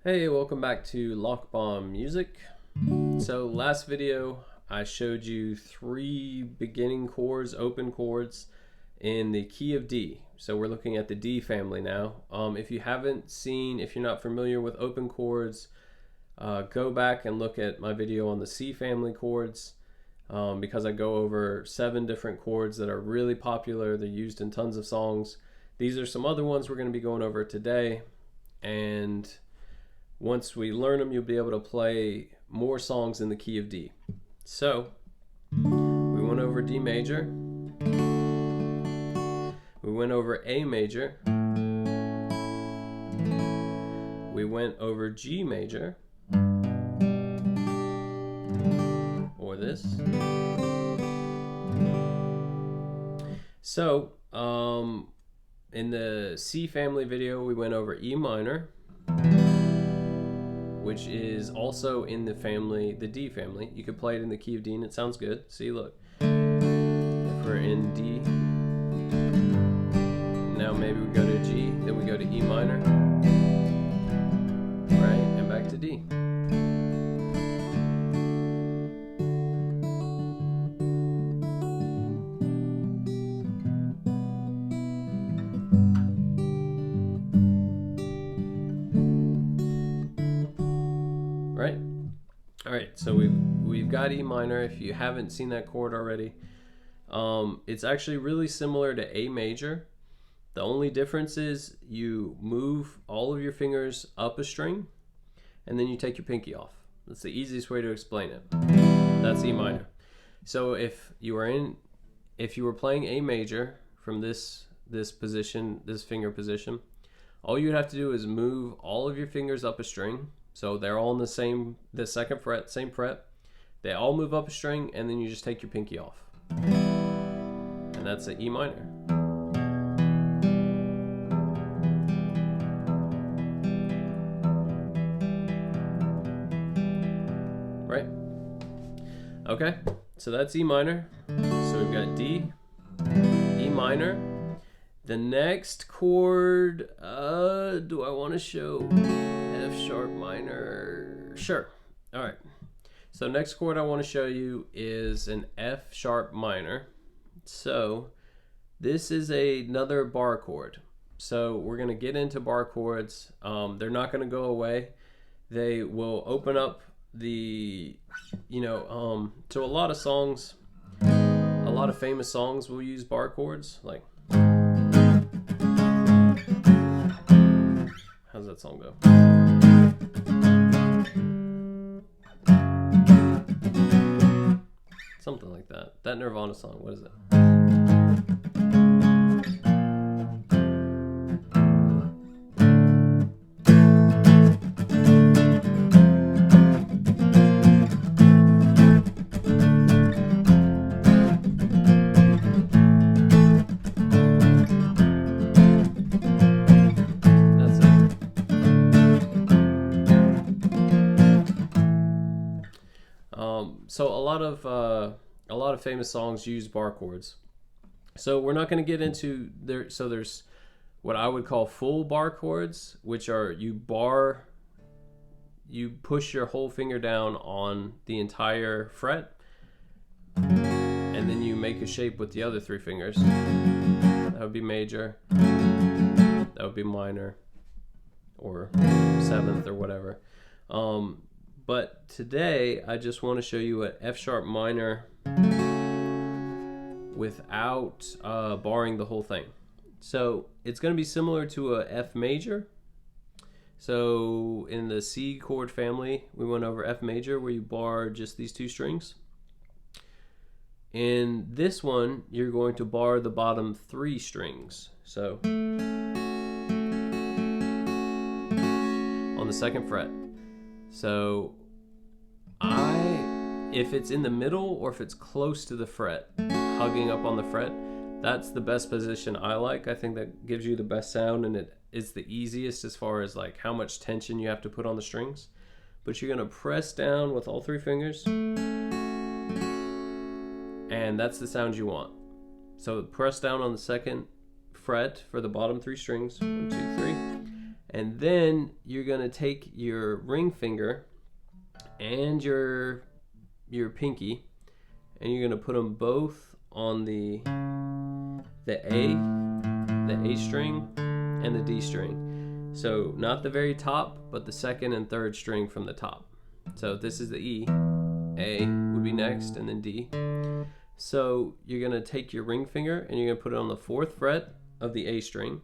Hey, welcome back to Lochbaum Music. So last video I showed you 3 beginning chords, open chords in the key of D. So we're looking at the D family now. If you haven't seen, if you're not familiar with open chords, go back and look at my video on the C family chords, because I go over 7 different chords that are really popular. They're used in tons of songs. These are some other ones we're going to be going over today, and once we learn them, you'll be able to play more songs in the key of D. So we went over D major, we went over A major, we went over G major, or this. So in the C family video, we went over E minor, which is also in the family, the D family. You could play it in the key of D and it sounds good. See, look. If we're in D, now maybe we go to G, then we go to E minor, right, and back to D. Right? Alright, so we've got E minor. If you haven't seen that chord already, it's actually really similar to A major. The only difference is you move all of your fingers up a string and then you take your pinky off. That's the easiest way to explain it. That's E minor. So if you were playing A major from this position, this finger position, all you'd have to do is move all of your fingers up a string. So they're all in the second fret, same fret. They all move up a string, and then you just take your pinky off. And that's an E minor. Right? Okay, so that's E minor. So we've got D, E minor. The next chord, do I want to show F sharp minor? Sure. All right. So next chord I want to show you is an F sharp minor. So this is another bar chord. So we're going to get into bar chords. They're not going to go away. They will open up the, so a lot of songs, a lot of famous songs will use bar chords. Like, how's that song go? Something like that. That Nirvana song, what is it? So a lot of famous songs use bar chords. So we're not going to get into there. So there's what I would call full bar chords, which are you push your whole finger down on the entire fret, and then you make a shape with the other 3 fingers. That would be major, that would be minor, or 7th or whatever. But today I just want to show you an F sharp minor without barring the whole thing. So it's going to be similar to a F major. So in the C chord family, we went over F major where you bar just these 2 strings. In this one, you're going to bar the bottom 3 strings. So on the 2nd fret. So if it's in the middle or if it's close to the fret, hugging up on the fret, that's the best position I like. I think that gives you the best sound, and it is the easiest as far as like how much tension you have to put on the strings. But you're going to press down with all 3 fingers, and that's the sound you want. So press down on the 2nd fret for the bottom 3 strings, 1, 2, 3, And then you're gonna take your ring finger and your pinky, and you're gonna put them both on the A string and the D string. So not the very top, but the second and third string from the top. So this is the E, A would be next, and then D. So you're gonna take your ring finger and you're gonna put it on the 4th fret of the A string.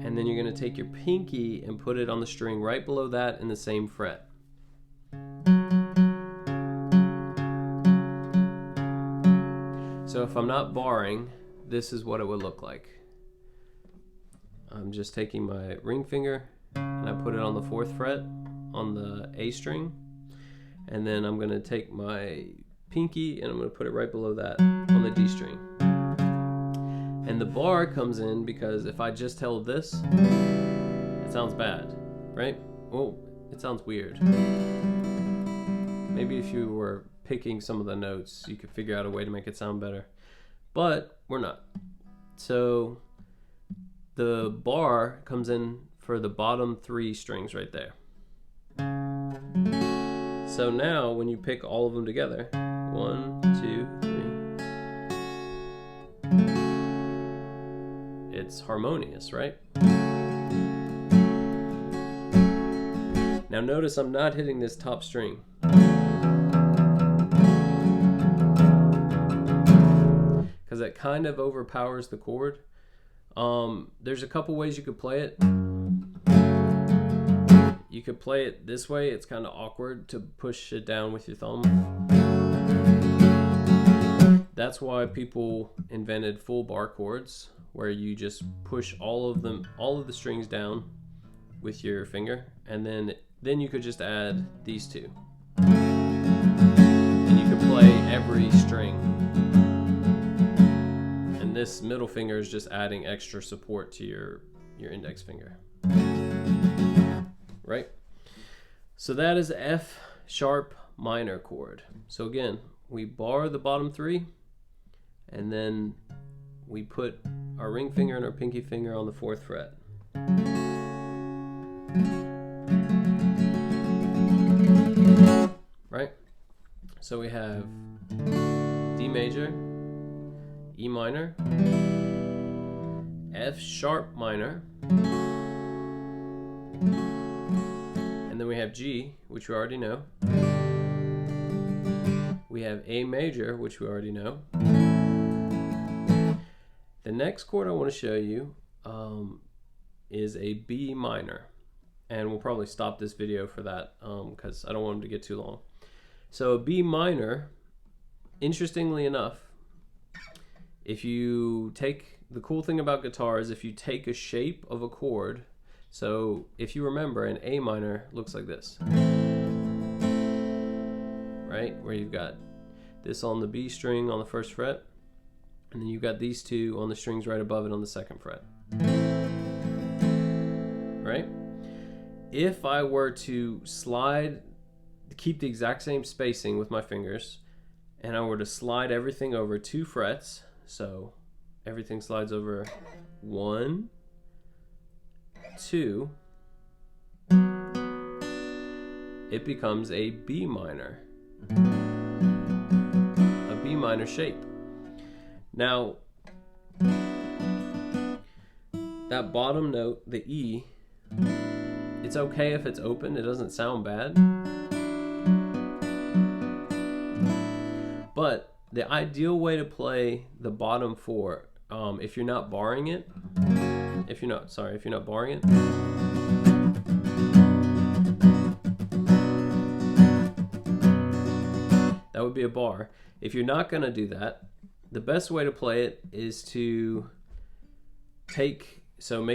And then you're gonna take your pinky and put it on the string right below that in the same fret. So if I'm not barring, this is what it would look like. I'm just taking my ring finger and I put it on the 4th fret on the A string, and then I'm going to take my pinky and I'm going to put it right below that on the D string. And the bar comes in because if I just held this, it sounds bad, right? Well, it sounds weird. Maybe if you were picking some of the notes, you could figure out a way to make it sound better, but we're not. So the bar comes in for the bottom 3 strings right there. So now when you pick all of them together, 1, 2, 3, it's harmonious, right? Now notice I'm not hitting this top string. Because it kind of overpowers the chord. There's a couple ways you could play it. You could play it this way. It's kind of awkward to push it down with your thumb. That's why people invented full bar chords, where you just push all of the strings down with your finger, and then you could just add these two. And you could play every string. And this middle finger is just adding extra support to your index finger. Right? So that is F sharp minor chord. So again, we bar the bottom 3, and then we put our ring finger and our pinky finger on the 4th fret. Right? So we have D major, E minor, F sharp minor, and then we have G, which we already know. We have A major, which we already know. The next chord I want to show you is a B minor. And we'll probably stop this video for that because I don't want them to get too long. So a B minor, interestingly enough, if you take, the cool thing about guitar is if you take a shape of a chord, so if you remember, an A minor looks like this, right? Where you've got this on the B string on the 1st fret, and then you've got these two on the strings right above it on the 2nd fret, right? If I were to keep the exact same spacing with my fingers, and I were to slide everything over 2 frets, so everything slides over 1, 2, it becomes a B minor. A B minor shape. Now, that bottom note, the E, it's okay if it's open, it doesn't sound bad. But the ideal way to play the bottom 4, if you're not barring it, if you're not barring it, that would be a bar. If you're not gonna do that, the best way to play it is to make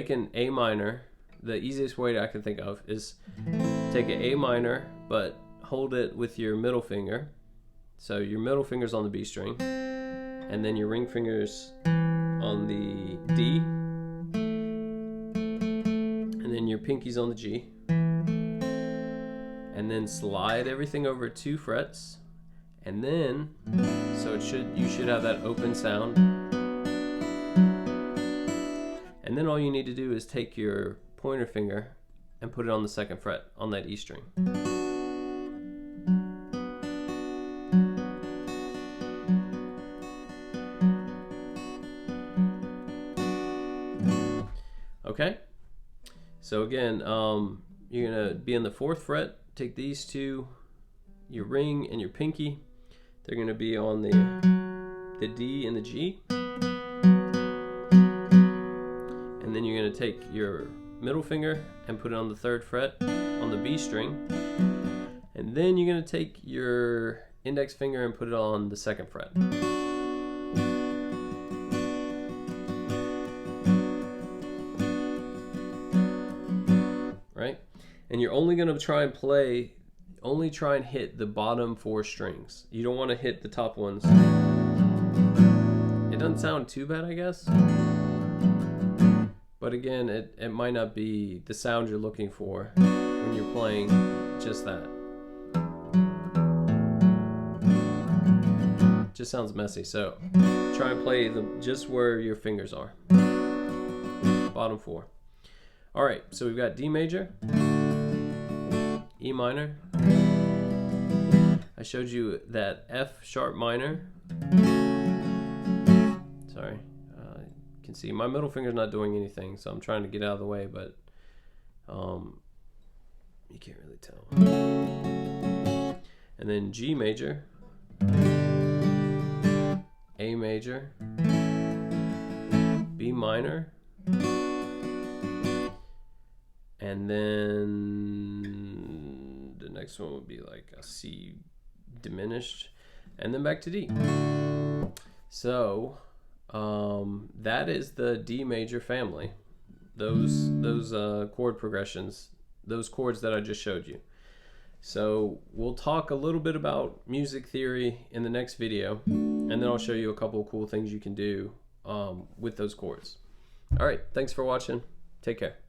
an A minor. The easiest way I can think of is take an A minor, but hold it with your middle finger. So your middle finger's on the B string, and then your ring finger's on the D, and then your pinky's on the G, and then slide everything over 2 frets, and then you should have that open sound. And And then all you need to do is take your pointer finger and put it on the 2nd fret on that E string. Okay, so again, you're gonna be in the 4th fret. Take these two, your ring and your pinky. They're gonna be on the D and the G. And then you're gonna take your middle finger and put it on the 3rd fret on the B string. And then you're gonna take your index finger and put it on the 2nd fret. Right? And you're only gonna try and hit the bottom 4 strings. You don't want to hit the top ones. It doesn't sound too bad, I guess. But again, it might not be the sound you're looking for when you're playing just that. Just sounds messy, so try and play just where your fingers are. Bottom 4. Alright, so we've got D major, E minor. I showed you that F sharp minor. Sorry, you can see my middle finger's not doing anything, so I'm trying to get out of the way, but you can't really tell. And then G major, A major, B minor, and then the next one would be like a C diminished, and then back to D. So that is the D major family. Those chord progressions, those chords that I just showed you. So we'll talk a little bit about music theory in the next video, and then I'll show you a couple of cool things you can do with those chords. All right, thanks for watching. Take care.